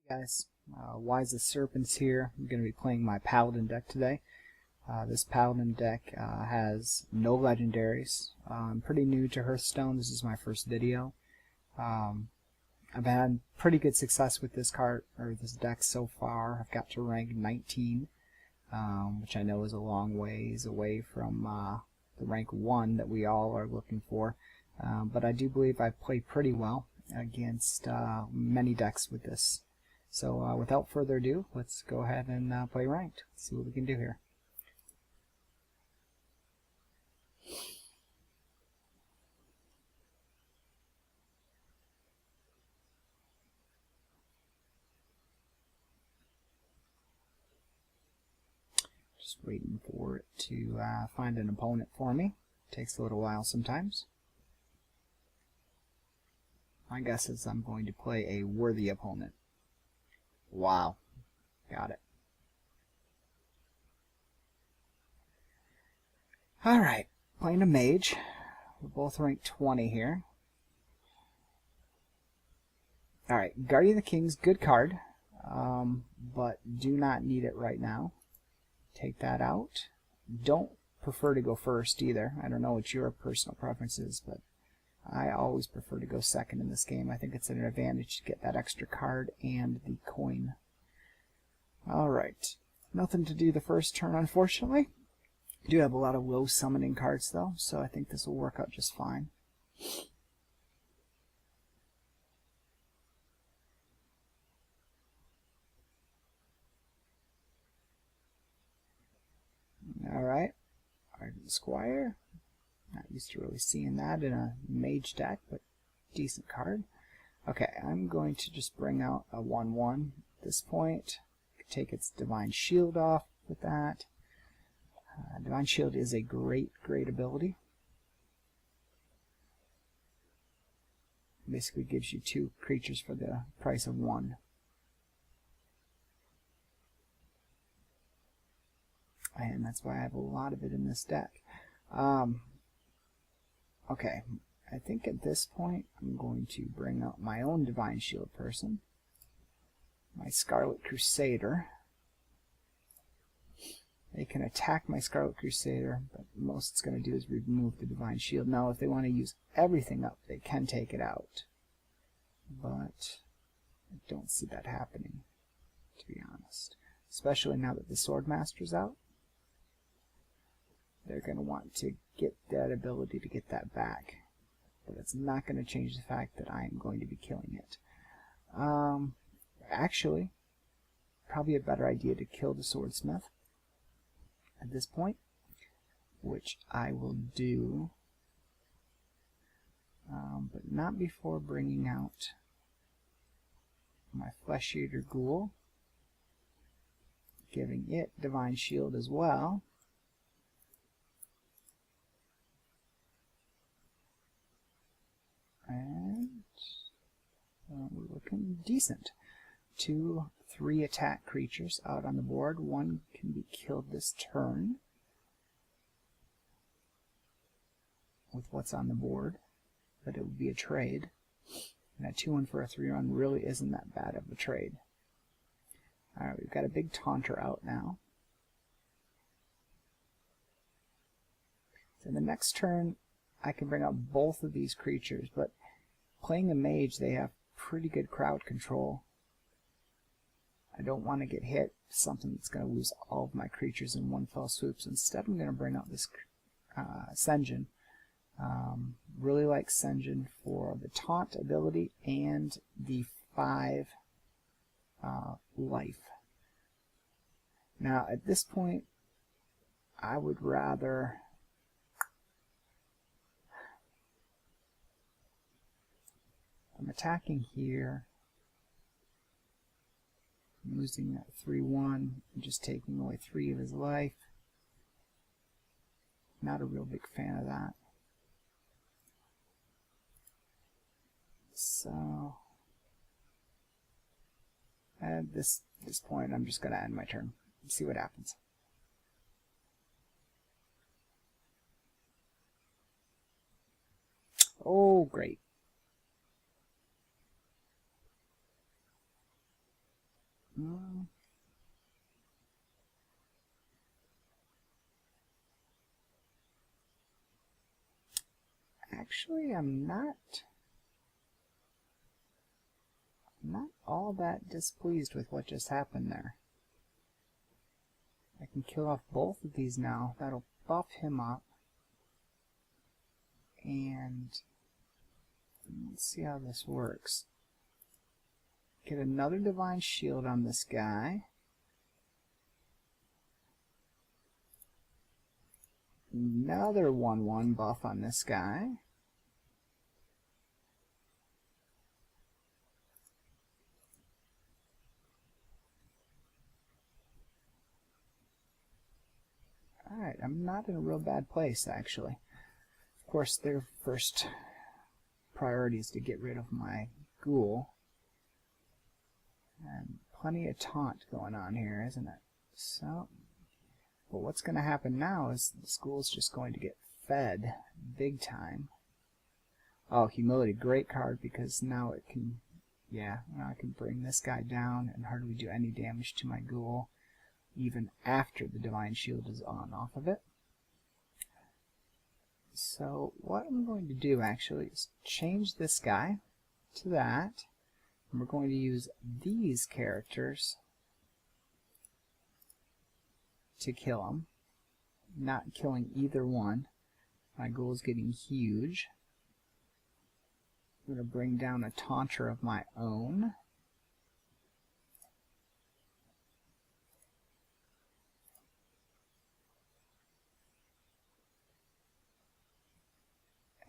Guys, Wise as Serpents here. I'm going to be playing my Paladin deck today. This Paladin deck has no legendaries. I'm pretty new to Hearthstone. This is my first video. I've had pretty good success with this this deck so far. I've got to rank 19, which I know is a long ways away from the rank 1 that we all are looking for. But I do believe I've played pretty well against many decks with this. So without further ado, let's go ahead and play ranked. See what we can do here. Just waiting for it to find an opponent for me. Takes a little while sometimes. My guess is I'm going to play a worthy opponent. Wow. Got it. Alright, playing a mage. We're both ranked 20 here. Alright, Guardian of the King's good card, but do not need it right now. Take that out. Don't prefer to go first either. I don't know what your personal preference is, but I always prefer to go second in this game. I think it's an advantage to get that extra card and the coin. Alright, nothing to do the first turn, unfortunately. I do have a lot of low summoning cards though, so I think this will work out just fine. Alright, Ardent Squire. Not used to really seeing that in a mage deck, but decent card. Okay, I'm going to just bring out a 1/1 at this point. Take its Divine Shield off with that. Divine Shield is a great ability. Basically gives you 2 creatures for the price of 1. And that's why I have a lot of it in this deck. Okay, I think at this point I'm going to bring out my own Divine Shield person, my Scarlet Crusader. They can attack my Scarlet Crusader, but most it's going to do is remove the Divine Shield. Now, if they want to use everything up, they can take it out, but I don't see that happening, to be honest. Especially now that the Swordmaster's out. They're going to want to get that ability to get that back. But it's not going to change the fact that I am going to be killing it. Actually, probably a better idea to kill the Swordsmith at this point, which I will do, but not before bringing out my Flesh Eater Ghoul, giving it Divine Shield as well. And we're looking decent. 2 3 attack creatures out on the board. 1 can be killed this turn with what's on the board, but it would be a trade. And a 2/1 for a 3/1 really isn't that bad of a trade. Alright, we've got a big Taunter out now. So the next turn I can bring out both of these creatures, but playing a mage, they have pretty good crowd control. I don't want to get hit something that's going to lose all of my creatures in one fell swoop. So instead, I'm going to bring out this Sen'jin. Really like Sen'jin for the taunt ability and the 5 life. Now, at this point, I would rather I'm attacking here. I'm losing that 3/1 and just taking away 3 of his life. Not a real big fan of that. So At this point, I'm just going to end my turn. See what happens. Oh, great. Actually, I'm not all that displeased with what just happened there. I can kill off both of these now. That'll buff him up. And let's see how this works. Get another Divine Shield on this guy. Another 1/1 buff on this guy. Alright, I'm not in a real bad place, actually. Of course, their first priority is to get rid of my ghoul. And plenty of taunt going on here, isn't it? So, but what's going to happen now is the ghoul's just going to get fed big time. Oh, Humility, great card, because now it can, now I can bring this guy down and hardly do any damage to my ghoul, even after the Divine Shield is on off of it. So what I'm going to do actually is change this guy to that. And we're going to use these characters to kill him. Not killing either one. My ghoul is getting huge. I'm going to bring down a taunter of my own.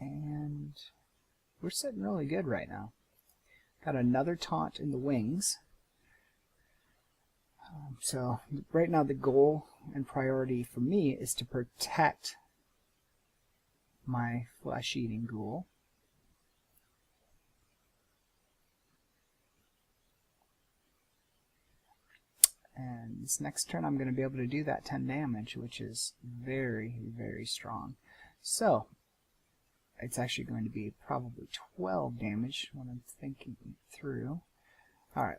And we're sitting really good right now. Got another taunt in the wings. So right now the goal and priority for me is to protect my flesh-eating ghoul. And this next turn I'm going to be able to do that 10 damage, which is very, very strong. So it's actually going to be probably 12 damage when I'm thinking through. Alright,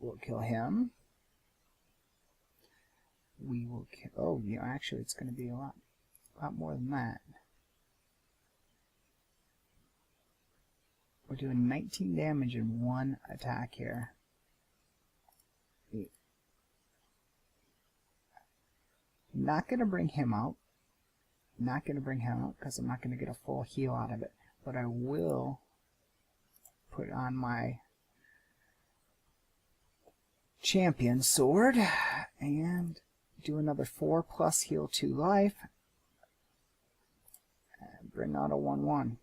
we'll kill him. We will kill, oh, actually it's going to be a lot more than that. We're doing 19 damage in one attack here. Not going to bring him out. Not going to bring him out because I'm not going to get a full heal out of it. But I will put on my champion sword and do another 4+ heal 2 life and bring out a 1/1.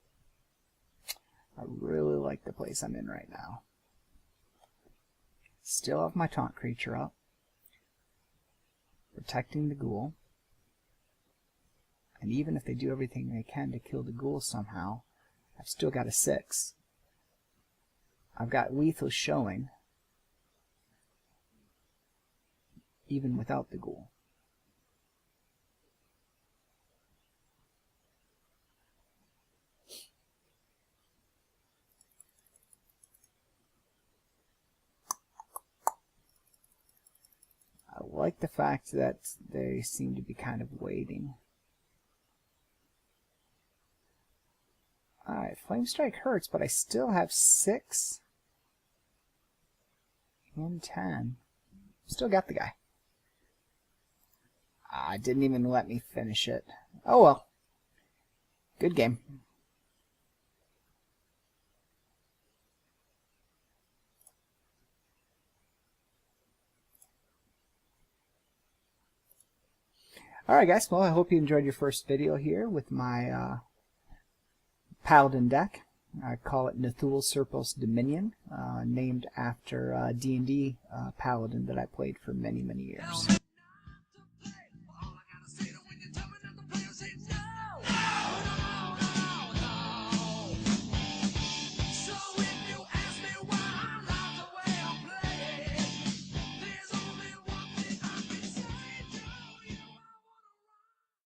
I really like the place I'm in right now. Still have my taunt creature up, protecting the ghoul. And even if they do everything they can to kill the ghoul somehow, I've still got a 6. I've got lethal showing, even without the ghoul. I like the fact that they seem to be kind of waiting. Alright, Flame Strike hurts, but I still have 6 and 10. Still got the guy. Didn't even let me finish it. Oh well. Good game. Alright guys, well I hope you enjoyed your first video here with my Paladin deck. I call it Nathul Serpos Dominion, named after D&D Paladin that I played for many, many years.